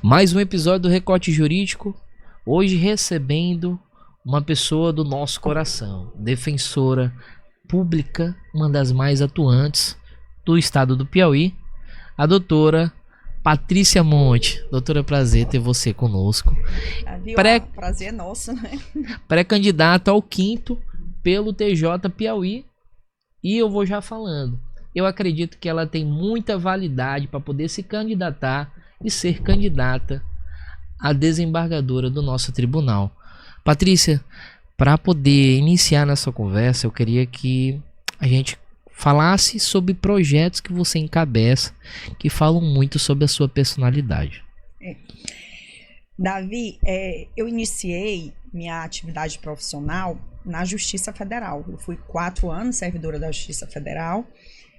Mais um episódio do Recorte Jurídico, hoje recebendo uma pessoa do nosso coração, defensora pública, uma das mais atuantes do estado do Piauí, a doutora Patrícia Monte. Doutora, prazer ter você conosco. Prazer é nosso, né? Pré-candidata ao 5º pelo TJ Piauí. E eu vou já falando, eu acredito que ela tem muita validade para poder se candidatar e ser candidata a desembargadora do nosso tribunal. Patrícia, para poder iniciar nossa conversa, eu queria que a gente falasse sobre projetos que você encabeça, que falam muito sobre a sua personalidade. Davi, eu iniciei minha atividade profissional na Justiça Federal. Eu fui 4 anos servidora da Justiça Federal,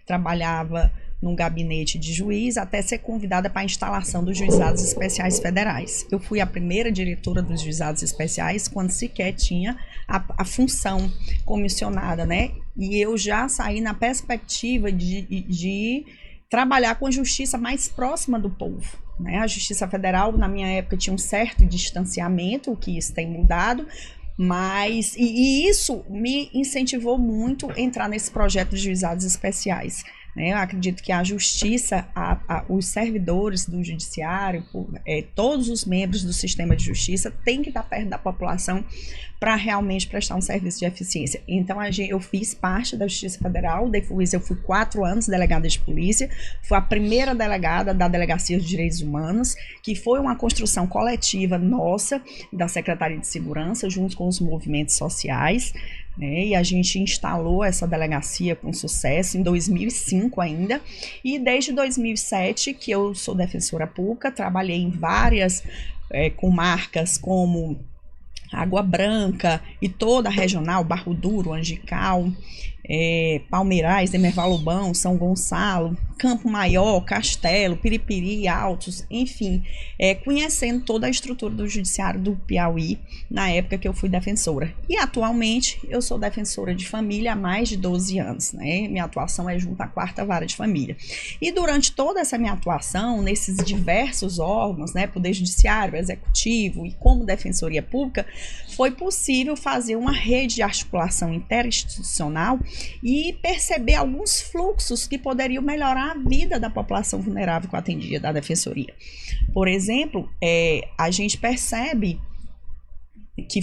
trabalhava num gabinete de juiz até ser convidada para a instalação dos juizados especiais federais. Eu fui a primeira diretora dos juizados especiais quando sequer tinha a função comissionada, né? E eu já saí na perspectiva de trabalhar com a justiça mais próxima do povo, né? A Justiça Federal, na minha época, tinha um certo distanciamento, o que isso tem mudado, mas e isso me incentivou muito a entrar nesse projeto de juizados especiais. Eu acredito que a justiça, os servidores do judiciário, todos os membros do sistema de justiça têm que estar perto da população para realmente prestar um serviço de eficiência. Então, eu fiz parte da Justiça Federal, depois eu fui 4 anos delegada de polícia, fui a primeira delegada da Delegacia de Direitos Humanos, que foi uma construção coletiva nossa, da Secretaria de Segurança, junto com os movimentos sociais, né? E a gente instalou essa delegacia com sucesso em 2005 ainda, e desde 2007 que eu sou defensora pública, trabalhei em várias comarcas como Água Branca e toda a regional, Barro Duro, Angical, Palmeirais, Demerval Lobão, São Gonçalo, Campo Maior, Castelo, Piripiri, Altos, enfim, conhecendo toda a estrutura do judiciário do Piauí na época que eu fui defensora. E atualmente eu sou defensora de família há mais de 12 anos, né? Minha atuação é junto à 4ª Vara de Família. E durante toda essa minha atuação nesses diversos órgãos, né, Poder Judiciário, Executivo e como Defensoria Pública, foi possível fazer uma rede de articulação interinstitucional e perceber alguns fluxos que poderiam melhorar a vida da população vulnerável que eu atendia da Defensoria. Por exemplo, a gente percebe que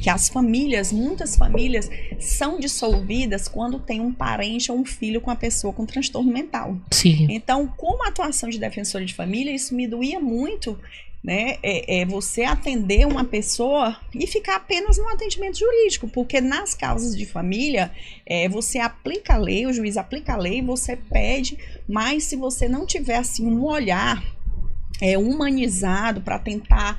que as famílias, muitas famílias, são dissolvidas quando tem um parente ou um filho com a pessoa com transtorno mental. Sim. Então, como atuação de defensora de família, isso me doía muito, né? Você atender uma pessoa e ficar apenas no atendimento jurídico, porque nas causas de família você aplica a lei, o juiz aplica a lei, você pede, mas se você não tiver assim um olhar humanizado para tentar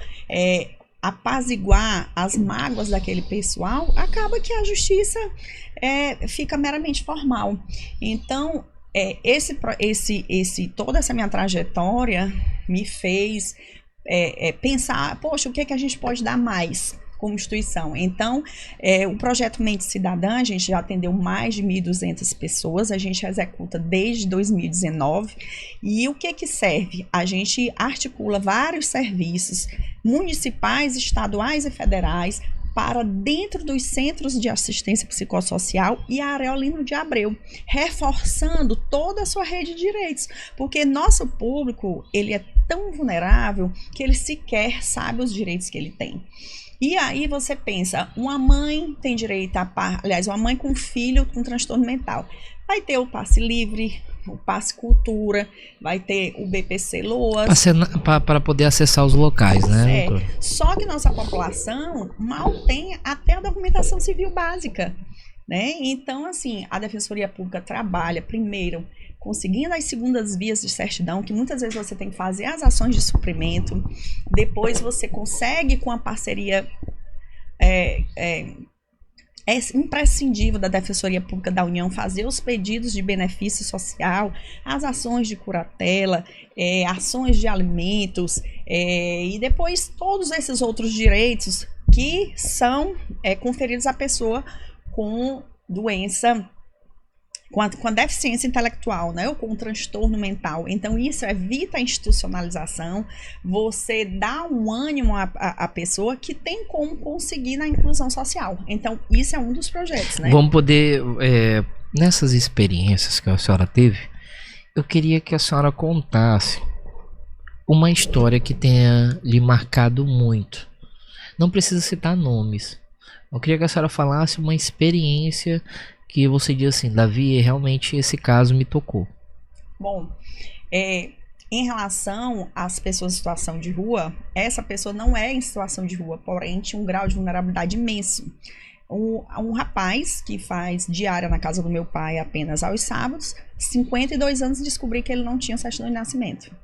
apaziguar as mágoas daquele pessoal, acaba que a justiça fica meramente formal. Então, toda essa minha trajetória me fez pensar, poxa, o que é que a gente pode dar mais como instituição? Então, o projeto Mente Cidadã, a gente já atendeu mais de 1.200 pessoas, a gente executa desde 2019, e o que serve? A gente articula vários serviços municipais, estaduais e federais para dentro dos centros de assistência psicossocial e a Areolino de Abreu, reforçando toda a sua rede de direitos, porque nosso público, ele é tão vulnerável que ele sequer sabe os direitos que ele tem. E aí você pensa, uma mãe tem direito uma mãe com filho com transtorno mental, vai ter o passe livre, o passe cultura, vai ter o BPC LOAS. Para poder acessar os locais, né, doutor? Só que nossa população mal tem até a documentação civil básica, né? Então, assim, a Defensoria Pública trabalha, primeiro, conseguindo as segundas vias de certidão, que muitas vezes você tem que fazer as ações de suprimento, depois você consegue com a parceria imprescindível da Defensoria Pública da União fazer os pedidos de benefício social, as ações de curatela, ações de alimentos, e depois todos esses outros direitos que são conferidos à pessoa com doença com a deficiência intelectual, né, ou com um transtorno mental. Então, isso evita a institucionalização, você dá um ânimo à pessoa que tem como conseguir na inclusão social. Então, isso é um dos projetos, né? Vamos poder, nessas experiências que a senhora teve, eu queria que a senhora contasse uma história que tenha lhe marcado muito. Não precisa citar nomes. Eu queria que a senhora falasse uma experiência que você diz assim, Davi, realmente esse caso me tocou. Bom, em relação às pessoas em situação de rua, essa pessoa não é em situação de rua, porém tinha um grau de vulnerabilidade imenso. Um rapaz que faz diária na casa do meu pai apenas aos sábados, 52 anos, descobri que ele não tinha certidão de nascimento.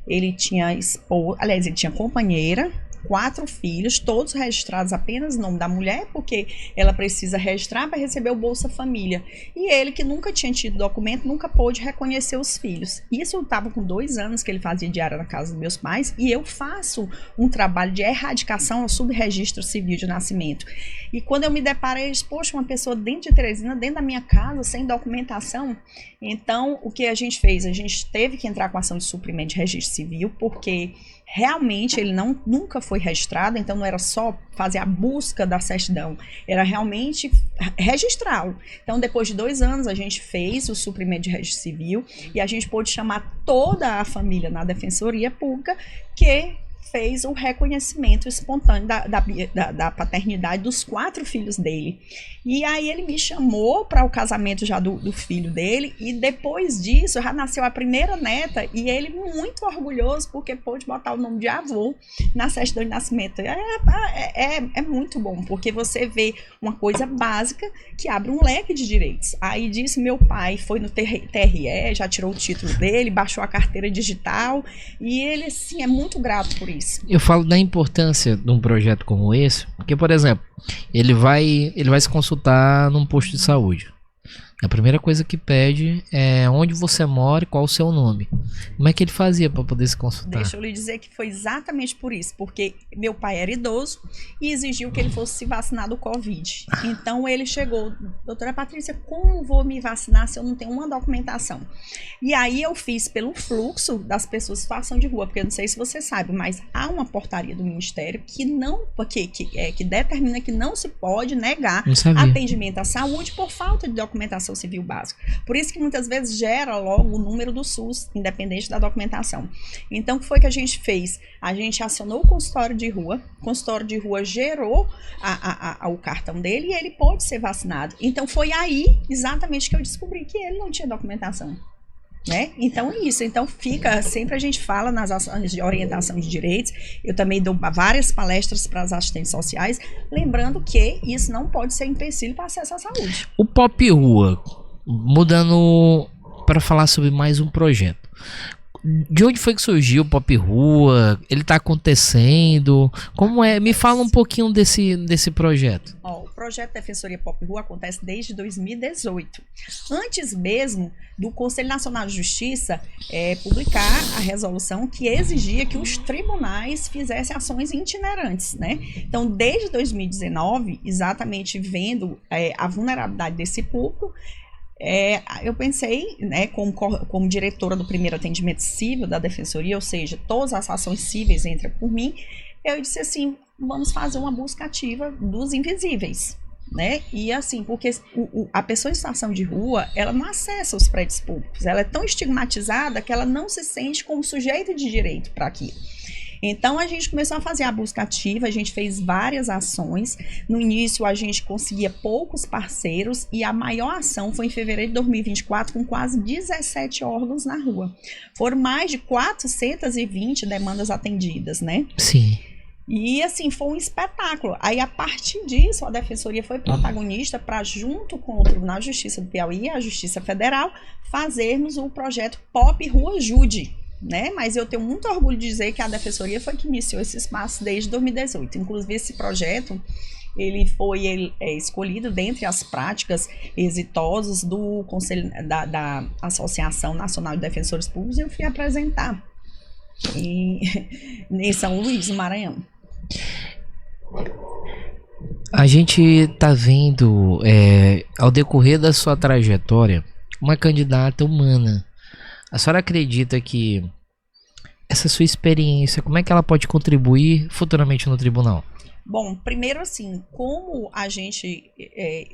Ele tinha ele tinha companheira, 4 filhos, todos registrados apenas no nome da mulher, porque ela precisa registrar para receber o Bolsa Família. E ele, que nunca tinha tido documento, nunca pôde reconhecer os filhos. Isso eu estava com 2 anos que ele fazia diária na casa dos meus pais, e eu faço um trabalho de erradicação ao subregistro civil de nascimento. E quando eu me deparei, eu disse, poxa, uma pessoa dentro de Teresina, dentro da minha casa, sem documentação. Então, o que a gente fez? A gente teve que entrar com ação de suprimento de registro civil, porque realmente ele nunca foi registrado, então não era só fazer a busca da certidão, era realmente registrá-lo. Então, depois de 2 anos, a gente fez o suprimento de registro civil e a gente pôde chamar toda a família na Defensoria Pública, que fez o reconhecimento espontâneo da paternidade dos 4 filhos dele. E aí ele me chamou para o casamento já do filho dele, e depois disso já nasceu a primeira neta, e ele muito orgulhoso porque pôde botar o nome de avô na certidão de nascimento. É muito bom, porque você vê uma coisa básica que abre um leque de direitos. Aí disse, meu pai foi no TRE, já tirou o título dele, baixou a carteira digital, e ele, assim, é muito grato por isso. Eu falo da importância de um projeto como esse, porque, por exemplo, ele vai se consultar num posto de saúde. A primeira coisa que pede é onde você mora e qual o seu nome. Como é que ele fazia para poder se consultar? Deixa eu lhe dizer que foi exatamente por isso, porque meu pai era idoso e exigiu que ele fosse se vacinar do Covid. Então ele chegou, doutora Patrícia, como vou me vacinar se eu não tenho uma documentação? E aí eu fiz pelo fluxo das pessoas em situação de rua, porque eu não sei se você sabe, mas há uma portaria do Ministério que determina que não se pode negar atendimento à saúde por falta de documentação civil básica. Por isso que muitas vezes gera logo o número do SUS, independente da documentação. Então, o que foi que a gente fez? A gente acionou o consultório de rua gerou o cartão dele e ele pôde ser vacinado. Então, foi aí exatamente que eu descobri que ele não tinha documentação. Né? Então é isso, então fica, sempre a gente fala nas ações de orientação de direitos, eu também dou várias palestras para as assistentes sociais, lembrando que isso não pode ser empecilho para acesso à saúde. O Pop Rua, mudando para falar sobre mais um projeto, de onde foi que surgiu o Pop Rua? Ele está acontecendo? Como é? Me fala um pouquinho desse projeto. O projeto Defensoria Pop Rua acontece desde 2018. Antes mesmo do Conselho Nacional de Justiça publicar a resolução que exigia que os tribunais fizessem ações itinerantes, né? Então, desde 2019, exatamente vendo a vulnerabilidade desse público, eu pensei, né, como diretora do primeiro atendimento civil da Defensoria, ou seja, todas as ações cíveis entram por mim, eu disse assim, vamos fazer uma busca ativa dos invisíveis, né? E assim, porque a pessoa em situação de rua, ela não acessa os prédios públicos, ela é tão estigmatizada que ela não se sente como sujeito de direito para aquilo. Então, a gente começou a fazer a busca ativa, a gente fez várias ações. No início, a gente conseguia poucos parceiros e a maior ação foi em fevereiro de 2024, com quase 17 órgãos na rua. Foram mais de 420 demandas atendidas, né? Sim. E, assim, foi um espetáculo. Aí, a partir disso, a Defensoria foi protagonista para, junto com o Tribunal de Justiça do Piauí e a Justiça Federal, fazermos o projeto Pop Rua Ajude. Né? Mas eu tenho muito orgulho de dizer que a Defensoria foi que iniciou esse espaço desde 2018. Inclusive, esse projeto ele foi escolhido dentre as práticas exitosas do Conselho da Associação Nacional de Defensores Públicos, e eu fui apresentar em São Luís, no Maranhão. A gente tá vendo, ao decorrer da sua trajetória, uma candidata humana. A senhora acredita que essa sua experiência, como é que ela pode contribuir futuramente no tribunal? Bom, primeiro assim, como a gente,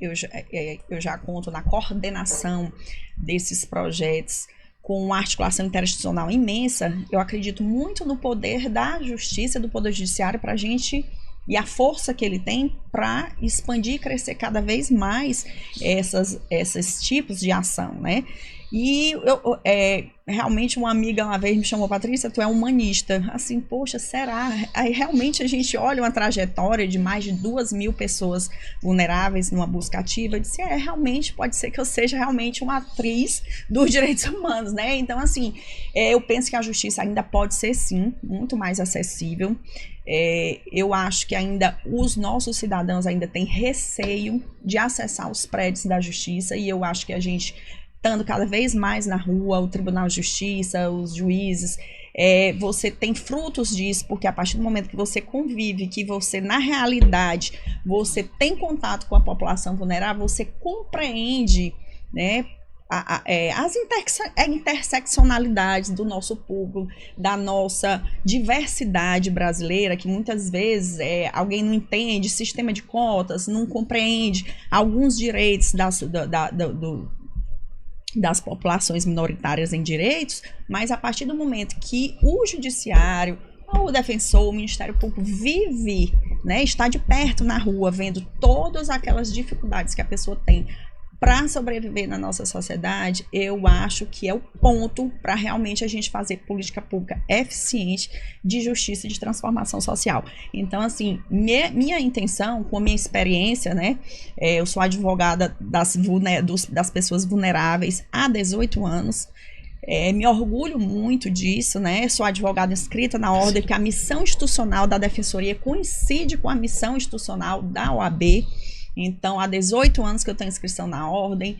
eu já conto na coordenação desses projetos com uma articulação interinstitucional imensa, eu acredito muito no poder da justiça, do poder judiciário para a gente, e a força que ele tem para expandir e crescer cada vez mais esses tipos de ação, né? E realmente uma amiga uma vez me chamou: Patrícia, tu é humanista. Assim, poxa, será? Aí realmente a gente olha uma trajetória de mais de 2.000 pessoas vulneráveis numa busca ativa e disse, realmente pode ser que eu seja realmente uma atriz dos direitos humanos, né? Então, assim, eu penso que a justiça ainda pode ser, sim, muito mais acessível. Eu acho que ainda os nossos cidadãos ainda têm receio de acessar os prédios da justiça, e eu acho que a gente, estando cada vez mais na rua, o Tribunal de Justiça, os juízes, você tem frutos disso, porque a partir do momento que você convive, que você, na realidade, você tem contato com a população vulnerável, você compreende, né, as interseccionalidades do nosso público, da nossa diversidade brasileira, que muitas vezes alguém não entende, sistema de cotas, não compreende alguns direitos das populações minoritárias em direitos, mas a partir do momento que o judiciário, o defensor, o Ministério Público vive, né, está de perto na rua, vendo todas aquelas dificuldades que a pessoa tem para sobreviver na nossa sociedade, eu acho que é o ponto para realmente a gente fazer política pública eficiente de justiça e de transformação social. Então, assim, minha intenção, com a minha experiência, né, eu sou advogada das pessoas vulneráveis há 18 anos, me orgulho muito disso, né? Sou advogada inscrita na ordem, que a missão institucional da Defensoria coincide com a missão institucional da OAB. Então, há 18 anos que eu tenho inscrição na ordem,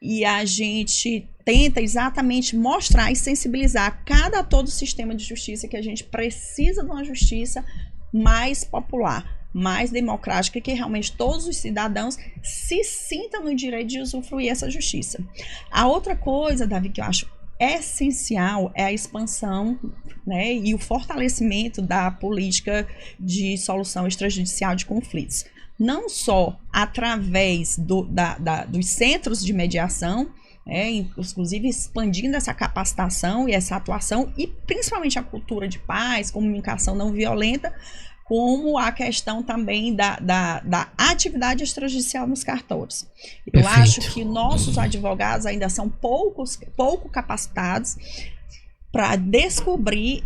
e a gente tenta exatamente mostrar e sensibilizar todo o sistema de justiça, que a gente precisa de uma justiça mais popular, mais democrática, que realmente todos os cidadãos se sintam no direito de usufruir essa justiça. A outra coisa, Davi, que eu acho essencial é a expansão, né, e o fortalecimento da política de solução extrajudicial de conflitos. Não só através dos centros de mediação, inclusive expandindo essa capacitação e essa atuação, e principalmente a cultura de paz, comunicação não violenta, como a questão também da atividade extrajudicial nos cartórios. Eu acho que nossos advogados ainda são pouco capacitados para descobrir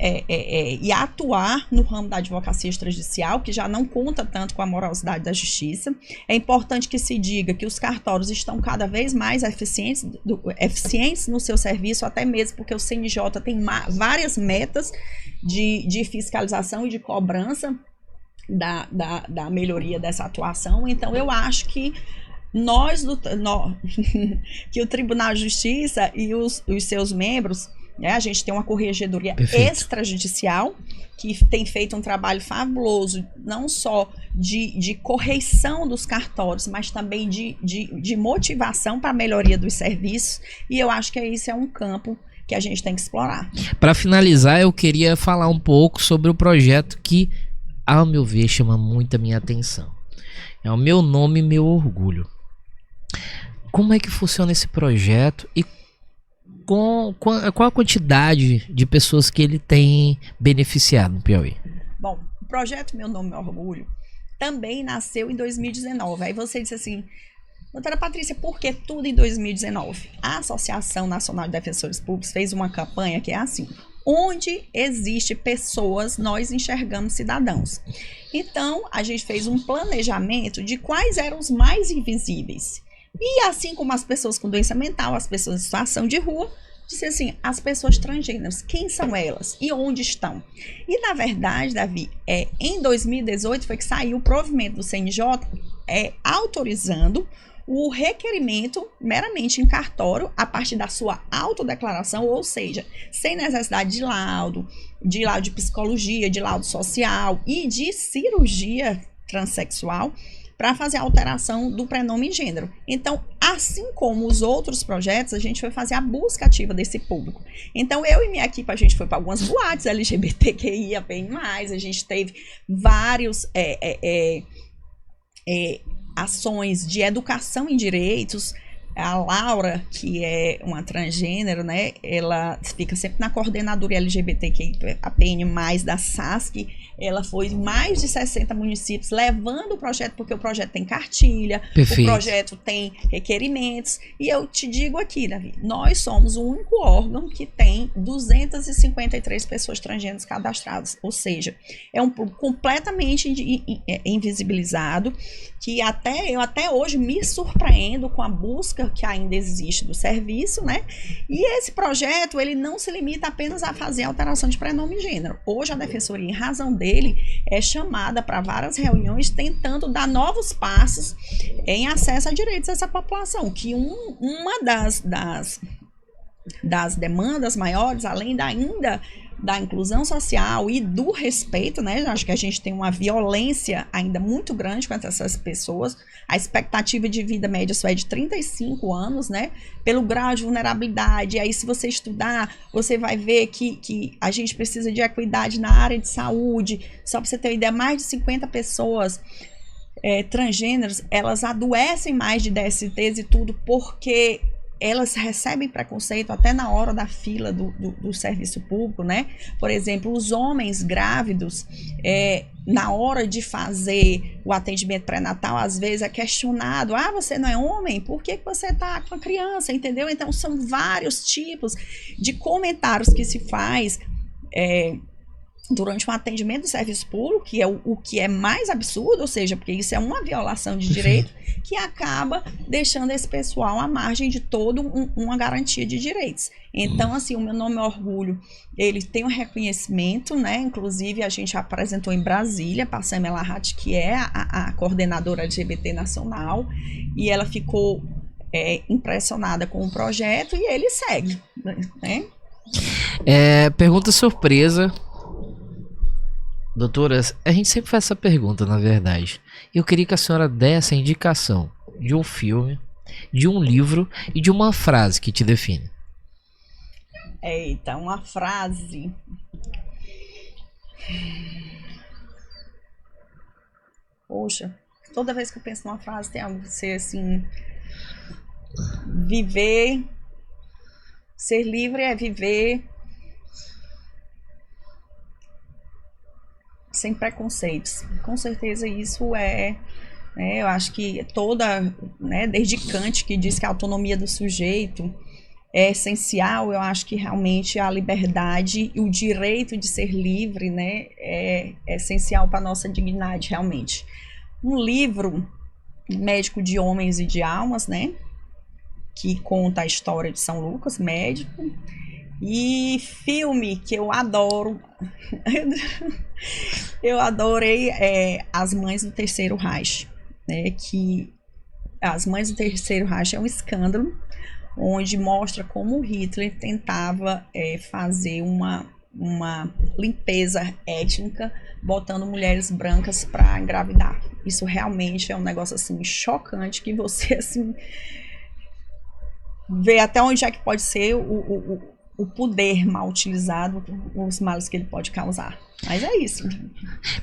e atuar no ramo da advocacia extrajudicial, que já não conta tanto com a morosidade da justiça. É importante que se diga que os cartórios estão cada vez mais eficientes no seu serviço, até mesmo porque o CNJ tem várias metas de fiscalização e de cobrança da melhoria dessa atuação. Então, eu acho que que o Tribunal de Justiça e os seus membros, a gente tem uma corregedoria extrajudicial que tem feito um trabalho fabuloso, não só de correição dos cartórios, mas também de motivação para a melhoria dos serviços, e eu acho que isso é um campo que a gente tem que explorar. Para finalizar, eu queria falar um pouco sobre o projeto que, ao meu ver, chama muito a minha atenção. É o Meu Nome, Meu Orgulho. Como é que funciona esse projeto e qual a quantidade de pessoas que ele tem beneficiado no Piauí? Bom, o projeto Meu Nome, Meu Orgulho também nasceu em 2019. Aí você disse assim, doutora Patrícia, por que tudo em 2019? A Associação Nacional de Defensores Públicos fez uma campanha que é assim: onde existe pessoas, nós enxergamos cidadãos. Então, a gente fez um planejamento de quais eram os mais invisíveis. E assim como as pessoas com doença mental, as pessoas em situação de rua, disse assim, as pessoas transgêneras, quem são elas e onde estão? E na verdade, Davi, em 2018 foi que saiu o provimento do CNJ autorizando o requerimento meramente em cartório a partir da sua autodeclaração, ou seja, sem necessidade de laudo de psicologia, de laudo social e de cirurgia transexual, para fazer a alteração do prenome e gênero. Então, assim como os outros projetos, a gente foi fazer a busca ativa desse público. Então, eu e minha equipe, a gente foi para algumas boates LGBTQIA+, a gente teve vários ações de educação em direitos. A Laura, que é uma transgênero, né, ela fica sempre na coordenadoria LGBTQIA+, da SASC. Ela foi em mais de 60 municípios levando o projeto, porque o projeto tem cartilha, Perfeito. O projeto tem requerimentos. E eu te digo aqui, Davi, nós somos o único órgão que tem 253 pessoas transgêneras cadastradas. Ou seja, é um público completamente invisibilizado, que eu até hoje me surpreendo com a busca que ainda existe do serviço, né? E esse projeto, ele não se limita apenas a fazer alteração de prenome e gênero. Hoje a Defensoria, em razão dele, é chamada para várias reuniões tentando dar novos passos em acesso a direitos dessa população, que uma das demandas maiores, além da inclusão social e do respeito, né? Acho que a gente tem uma violência ainda muito grande contra essas pessoas. A expectativa de vida média só é de 35 anos, né? Pelo grau de vulnerabilidade. E aí, se você estudar, você vai ver que a gente precisa de equidade na área de saúde. Só para você ter uma ideia, mais de 50 pessoas transgêneros, elas adoecem mais de DSTs e tudo, porque elas recebem preconceito até na hora da fila do serviço público, né? Por exemplo, os homens grávidos, na hora de fazer o atendimento pré-natal, às vezes é questionado: ah, você não é homem? Por que você está com a criança? Entendeu? Então, são vários tipos de comentários que se faz durante um atendimento do serviço público, que é o que é mais absurdo, ou seja, porque isso é uma violação de direito, que acaba deixando esse pessoal à margem de toda uma garantia de direitos. Então, assim, o meu nome é Orgulho, ele tem um reconhecimento, né? Inclusive, a gente apresentou em Brasília para a Samela Hatt, que é a coordenadora LGBT nacional, e ela ficou impressionada com o projeto, e ele segue, né? Pergunta surpresa. Doutora, a gente sempre faz essa pergunta, na verdade. Eu queria que a senhora desse a indicação de um filme, de um livro e de uma frase que te define. Eita, uma frase. Poxa, toda vez que eu penso numa frase tem algo que ser assim: viver, ser livre é viver sem preconceitos. Com certeza isso eu acho que desde Kant, que diz que a autonomia do sujeito é essencial, eu acho que realmente a liberdade e o direito de ser livre, né, é essencial para a nossa dignidade, realmente. Um livro, Médico de Homens e de Almas, né, que conta a história de São Lucas, médico. E filme que eu adoro, eu adorei As Mães do Terceiro Reich, né, que As Mães do Terceiro Reich é um escândalo, onde mostra como Hitler tentava fazer uma limpeza étnica, botando mulheres brancas para engravidar. Isso realmente é um negócio assim chocante, que você assim vê até onde é que pode ser o poder mal utilizado, os males que ele pode causar. Mas é isso.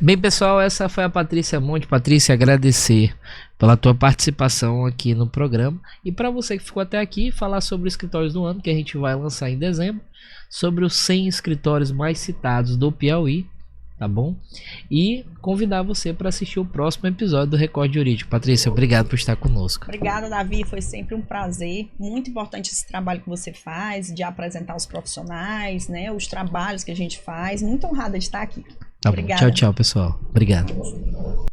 Bem, pessoal, essa foi a Patrícia Monte. Patrícia, agradecer pela tua participação aqui no programa. E para você que ficou até aqui, falar sobre os escritórios do ano, que a gente vai lançar em dezembro, sobre os 100 escritórios mais citados do Piauí, tá bom? E convidar você para assistir o próximo episódio do Record Jurídico. Patrícia, obrigado por estar conosco. Obrigada, Davi, foi sempre um prazer. Muito importante esse trabalho que você faz, de apresentar os profissionais, né, os trabalhos que a gente faz. Muito honrada de estar aqui. Tá Obrigada. bom. Tchau, tchau, pessoal. Obrigado.